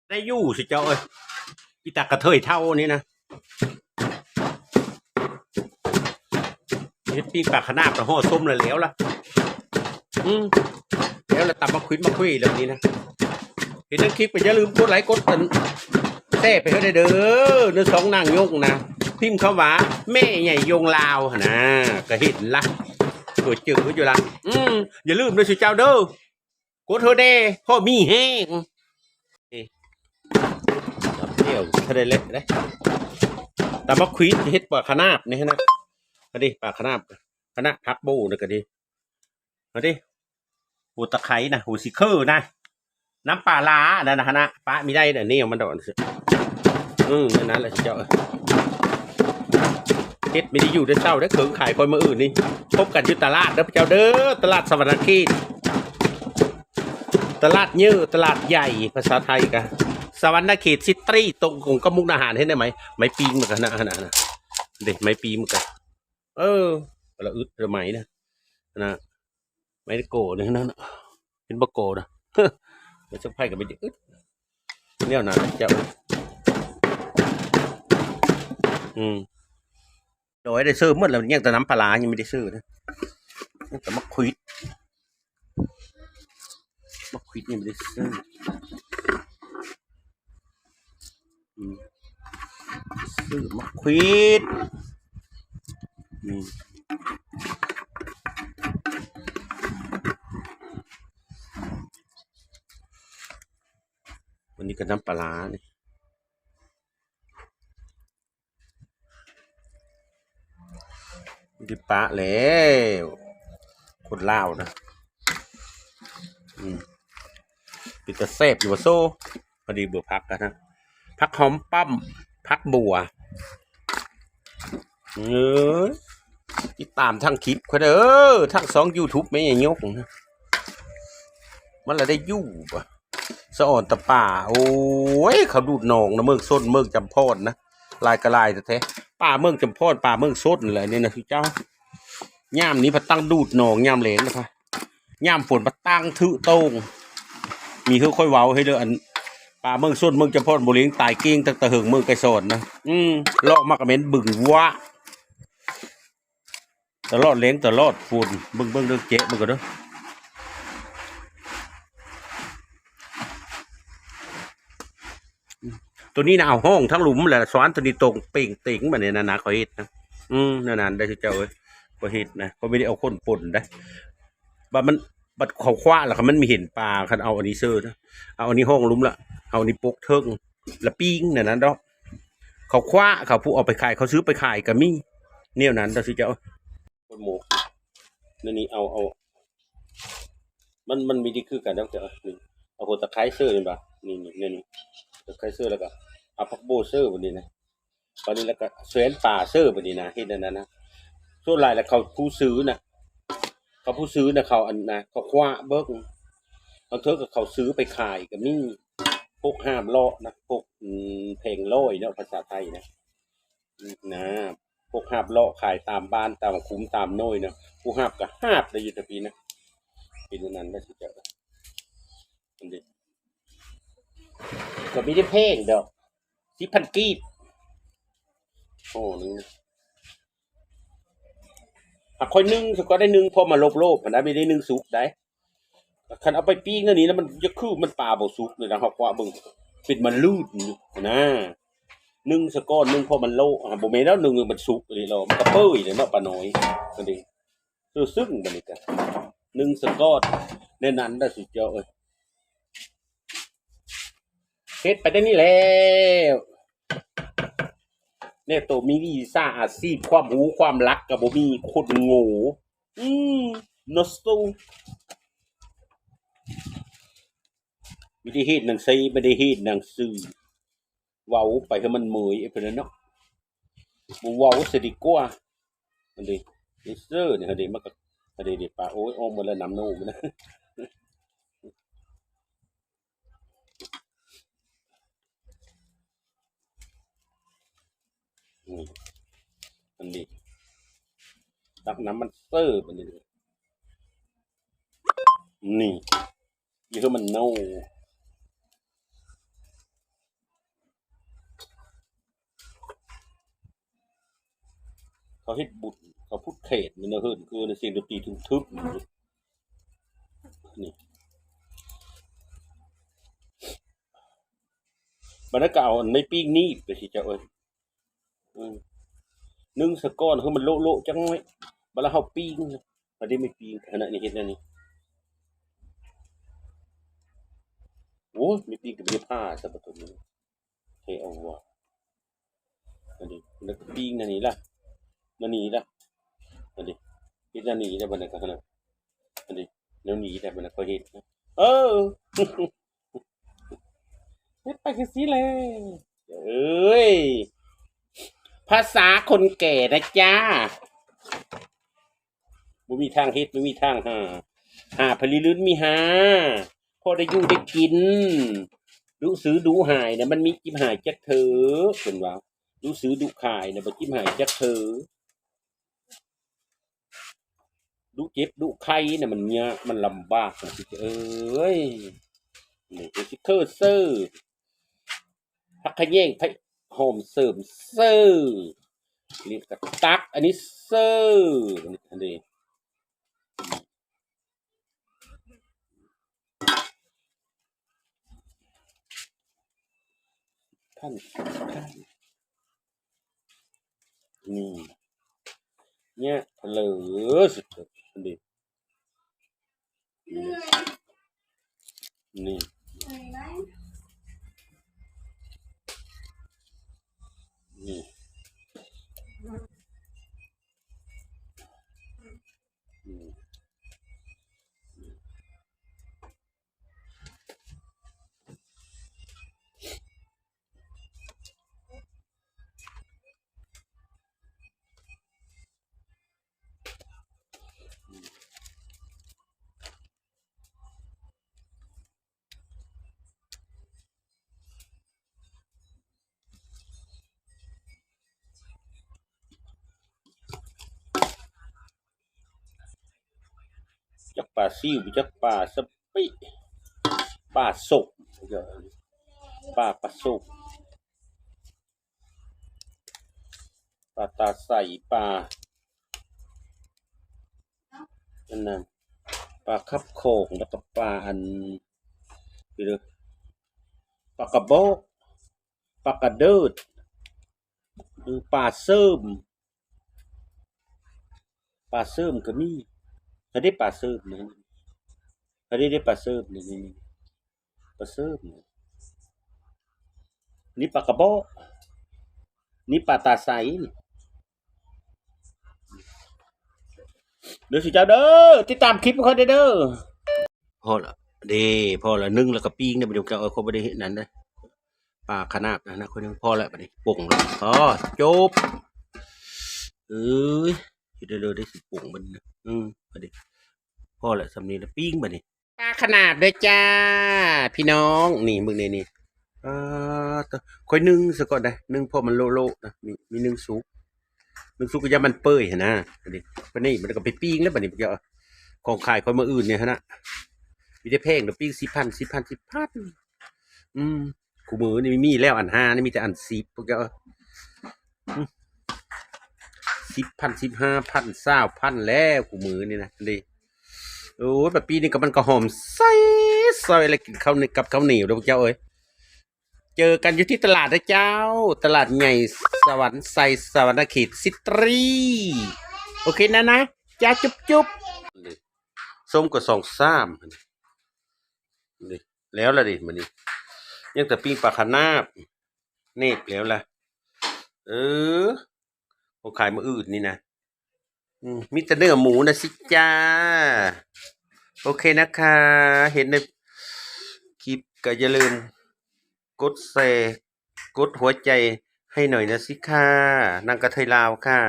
ได้ยู่สิเจ้าเอ้ยพี่ตากระเทยเท่านี้นะเฮ็ดปีกปากขนาบแต่ห่อส้มเลยแล้วล่ะแล้วเราตับมาคุยแบบนี้นะเห็นนั่นคลิปไปอย่าลืมกดไลค์กดติดแท้ไปให้ได้เด้อเนื้อสองนางยงนะพิมพ์คำว่าแม่ใหญ่ยงลาวนะก็เห็นละตัวจืดอยู่ละอย่าลืมด้วยสิเจ้าเด้อกดเธอเด้พ่อมีแห้งเดี๋ยวถ้าได้เล็กได้แต่มาคุยเฮ็ดปากขนาบนี่นะมาดิปากขนาบคณะพักบูนะก็ดีมาดิหูตะไคร้นะหูซิเคอร์นะน้ำปลาล้านะนะปลามีได้แต่นี่มันโดนนั่นแหละเจ้าเฮ็ดไม่ได้อยู่ได้เศร้าได้เขิงขายคนมาอื่นนี่พบกันที่ตลาดนะเจ้าเด้อตลาดสวรรค์คีตลาดเยอะตลาดใหญ่ภาษาไทยกันสวรรค์เขตซิตรีตรงของกมุกดาหารเห็นได้ไหมไม้ปีนเหมือนกันนะเด็กไม้ปีเหมือนกันเราอึดเราไหมนะไม้โกเนี่ยนั่นเป็นบะโกนะมันจะไพ่กับไปอึดเนี่ยนะเจ้าโดยได้ซื้อเมื่อเราเนี่ยแต่น้ำปลายังไม่ได้ซื้อนะแต่มะขวิดยังไม่ได้ซื้อซื้อมะขวิดวันนี้ก็น้ำปลาเนี่ยดิปะแล้วคนลาวนะปิดตะเสพอยู่ว่าโซ่พอดีบัวพักกันนะพักหอมปั้มพักบัวติดตามทั้งคลิปเขาเด้อทั้ง2 YouTube ไม่ยังยกนะมันละได้ยู่ป่ะสะอ่อนตะป่าโอ้ยเขาดูดหนองนะเมืองส้นเมืองจำพอดนะลายกระลายแท้ป่าเมืองจำพอดป่าเมืองส้นอะไรเนี่ยนะพี่เจ้าย่ามนี้พัดตั้งดูดหนองย่ามเหลงนะคะย่ามฝนพัดตั้งถือโต้งมีคือค่อยเว้าให้เด้ออันป่าเมืองส้นเมืองจำพอดบุรีตายเก่งตั้งแต่เหิงเมืองไกรสอนนะเลาะมากระเม็นบึงวะตลอดเลี้ยงตลอดฝุ่นเบิ่งเรื่องเจ๊มึงกันเด้อตัวนี้นะเอาห้องทั้งหลุมแหละสวรรค์ตัวนี้ตรงเป่งติ่งแบบนี้นะเขาเฮ็ดนะนั่นได้ที่เจ้าเอ้ยเขาเฮ็ดนะเขาไม่ได้เอาคนป่นได้บัดเขาคว้าแล้วมันมีเห็นปลาคันเอาอันนี้เสื้อนะเอาอันนี้ห้องหลุมละเอาอันนี้ปกเทิงละปิ้งนั่นดอกเขาคว้าเขาผู้เอาไปขายเขาซื้อไปขายกับมี่เนี่ยนั้นได้ที่เจ้าคนหมูนี่เอามันมีที่คือกันแล้วเจ้านี่เอาหัวตะไคร้เสื้อนี่ป่ะนี่ตะไคร้เสื้อแล้วก็เอาผักโบเสื้อแบบนี้นะตอนนี้แล้วก็เสวนป่าเสื้อแบบนี้นะเห็นนั่นนะส่วนหลายแล้วเขาผู้ซื้อนะเขาอันนะเขาคว้าเบิ้งบางเทอกับเขาซื้อไปขายกับนี่พวกห้ามเลาะนะพวกเพลงร้อยเนาะภาษาไทยนะพวกห้ามเลาะขายตามบ้านตามคุ้มตามน้อยนะผู้ห้ามกับห้ามได้อยู่แต่ปีนะปีนั้นไม่ใช่เจ้ามันดิก็ไม่ได้เพลงเด้อ10,000 กีบโอ้นึงคอยนึ่งก็ได้นึ่งพอมาโลบมันได้ไม่ได้นึ่งสุกได้คันเอาไปปิ้งนั่นนี่แล้วมันจะคือมันปลาบ่สุกเลยนะครับว่าเบิ่งปิดมันลูดนะนึ่งสะก้อนนึ่งพอมันโลบ่แม่นแล้วนึ่งมันสุกเลยเรามันก็เปื่อยเลยเนาะปลาน้อยนั่นเองซึ่งบัดนี้ก็นึ่งสะก้อนในนั้นได้สุดยอดเอ้ยเฮ็ดไปได้นี่แล้วเนี่ยตัวมีวีซ่าอาชีพความรู้ความรักกับบ่มีคนโง่นอสตูไม่ได้เฮ็ดหนังสือไม่ได้เฮ็ดหนังสือเว้าไปให้มันเมื่อยไอ้เพิ่นเนาะบ่เว้าสิดีกว่าอันนี้เสื้อเนี่ยอันนี้มันก็อันนี้ปลาโอ้ยออกหมดแล้วน้ำโนมันนะอันนี้ตักน้ำมันเสื้ออันนี้นี่คือมันโน เขาเฮ็ดบุญเขาพุทธเขตมันเฮิ่นคือในเสียงดนตรีทึบๆนี่บัดนั้นก็เอาอันไม่ปิ้งนี่ไปสิเจ้าเอ้ยอืมนึ่งซะก่อนคือมันโละๆจังน้อยบัดแล้วเฮาปิ้งบัดนี้ไม่ปิ้งขณะนี้เฮ็ดแนวนี้โอ้ยไม่ปิ้งก็บ่ได้ผ้าซะบัดตัวนี้เทเอาว่ะอันนี้แล้วก็ปิ้งอันนี้ล่ะอันนี้ล่ะอันนี้เฮ็ดอันนี้แล้วบัดนั้นก็ขนาดอันนี้แนวนี้แต่บัดนั้นก็เฮ็ดนะเออเฮ็ดไปคือสิแหละเอ้ยภาษาคนแก่นะจ๊ะบ่มีทางเฮ็ดบ่มีทางหาผลิลื่นมีหาพอได้อยู่ได้กินดูซื้อดูหายน่ะมันมีจิบหายจักเถอเพิ่นว่าดูซื้อดูขายน่ะบ่จิบหายจักเถอดูเจ็บดูไข้น่ะมันยากมันลำบากน่ะสิเอ้ยนี่สิเคอเซอร์ฮักขะแยงไผหอมเสริมเซอร์นี่ก็ตักอันนี้เซอร์อันนี้ท่านนี่เนี่ยเผลอสุดๆอันนี้นี่นี่อืมจักปลาซิวจักปลาสะปิปลาสกเดี๋ยวปลาสกปลาตาใสปลาอันนั้นปลาคับโขงแล้วก็ปลาอันไปเลยปลากระบอกปลากระเดิดหรือปลาเสริมปลาเสริมก็มีถ้าได้ปลาเสริมนะถ้าได้ปลาเสริมนี่ปลาเสริมนี่ปลากระบอกนี่ปลาตาใสนี่เดี๋ยวสิเจ้าเด้อติดตามคลิปของเขาเด้อพอละเด้พอละนึ่งแล้วก็ปิ้งเนี่ยบ่ได้จะเอาเขาบ่ได้เฮ็ดนั้นเด้อปลาขนาดนะคนนึงพอแล้วบัดนี้ป่งแล้วพอจบเอ้ยสิได้เลยได้สิป่งมันนะบัดนี้พอแล้วสำนี้แล้วปิ้งบัดนี้ปลาขนาดเด้อจ้าพี่น้องนี่มึงนี่อ่ตค่อยนึ่งซะก่อนได้นึ่งพอมันโลๆนะมีนึ่งสุกก็อย่ามันเปื่อยหั่นนะบัดนี้บัดนี้มันก็ไปปิ้งแล้วบัดนี้เดี๋ยวของขายคนมื้ออื่นเนี่ยหั่นน่ะมีแต่แพงดอกปิ้ง10,000 คู่มือนี่มีแล้วอัน5นี่มีแต่อัน10พวกเจ้า10,000 15,000 20,000แล้วคู่มือนี่นะดิโอ้ยแบบปีนี้ก็มันก็หอมใส่ซอยอะไรกินข้าวกับข้าวเหนียวเด้อพวกเจ้าเอ้ยเจอกันอยู่ที่ตลาดนะเจ้าตลาดใหญ่สวรรค์ไซสวรรณเขตซิตรีโอเคนะจ้าจุ๊บส้มก็2-3นี่แล้วล่ะดิมื้อนี้ยังแต่ปิ้งปลาคานาบเนบแล้วล่ะเออเขาขายมื้ออื่นนี่นะมีแต่เนื้อหมูนะสิจ้าโอเคนะคะ เห็นในคลิปก็อย่าลืมกดแชร์กดหัวใจให้หน่อยนะสิค่ะนางกระเทยลาวค่ะ